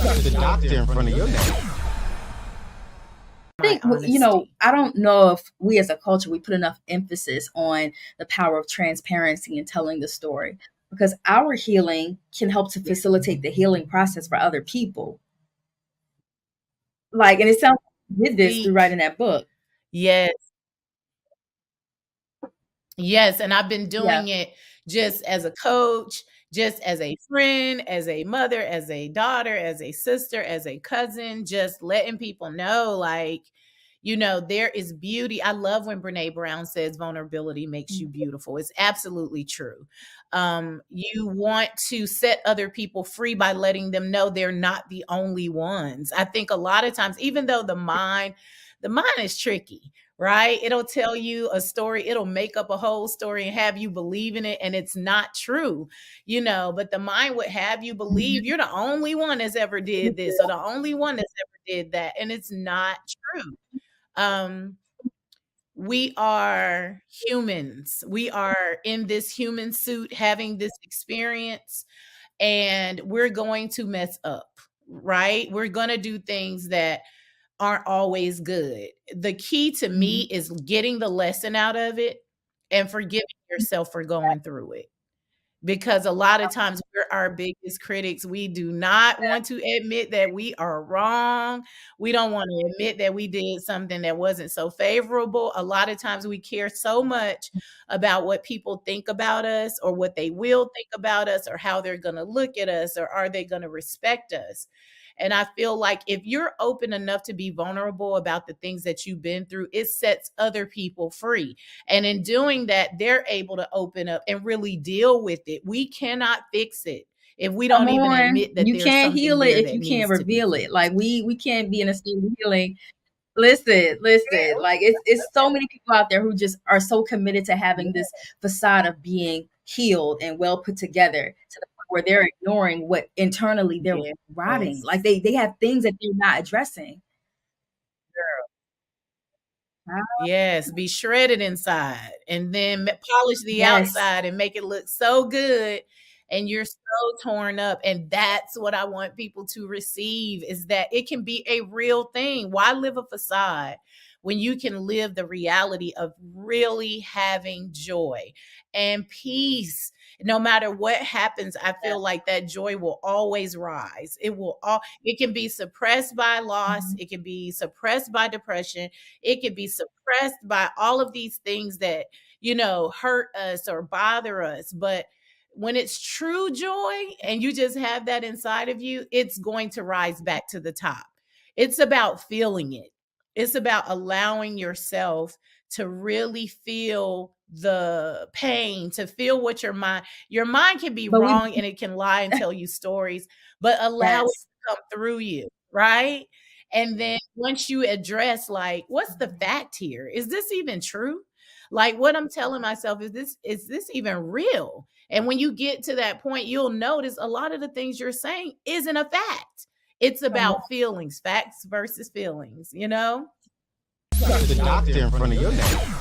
The doctor in front of your name. I think, honesty. I don't know if we as a culture, we put enough emphasis on the power of transparency and telling the story, because our healing can help to facilitate the healing process for other people. Like, and it sounds like you did this through Speak. writing that book. Yes. Yes, and I've been Yeah. doing it just as a coach, just as a friend, as a mother, as a daughter, as a sister, as a cousin, just letting people know, like, there is beauty. I love when Brene Brown says vulnerability makes you beautiful. It's absolutely true. You want to set other people free by letting them know they're not the only ones. I think a lot of times, even though the mind is tricky, right? It'll tell you a story, it'll make up a whole story and have you believe in it, and it's not true, but the mind would have you believe you're the only one that's ever did this or the only one that's ever did that, and it's not true. Um, we are humans. We are in this human suit having this experience, and we're going to mess up, right? We're going to do things that aren't always good. The key to me Mhm. is getting the lesson out of it and forgiving yourself for going through it. Because a lot of times we're our biggest critics. We do not want to admit that we are wrong. We don't want to admit that we did something that wasn't so favorable. A lot of times we care so much about what people think about us or what they will think about us or how they're going to look at us or are they going to respect us. And I feel like if you're open enough to be vulnerable about the things that you've been through, it sets other people free. And in doing that, they're able to open up and really deal with it. We cannot fix it if we Come don't even on. admit that You there's can't something heal it there if that you can't needs to be reveal it. Like fixed. we can't be in a state of healing. Listen. Like it's so many people out there who just are so committed to having this facade of being healed and well put together to the point where they're ignoring what internally they're rotting. Like Yes. they have things that they're not addressing. Yes, be shredded inside and then polish the Yes. outside and make it look so good, and you're so torn up, and that's what I want people to receive is that it can be a real thing. Why live a facade when you can live the reality of really having joy and peace? No matter what happens, I feel like that joy will always rise. It can be suppressed by loss, Mhm. it can be suppressed by depression, it could be suppressed by all of these things that, hurt us or bother us. But when it's true joy and you just have that inside of you, it's going to rise back to the top. It's about feeling it, it's about allowing yourself to really feel the pain, to feel what your mind can be But we wrong and it can lie and tell you stories, but allow it yes. to come through you, right? And then once you address, like, what's the fact here? Is this even true? Like what I'm telling myself, is this even real? And when you get to that point, you'll notice a lot of the things you're saying isn't a fact. It's Come on. about feelings, facts versus feelings, you know? The doctor in front of your name.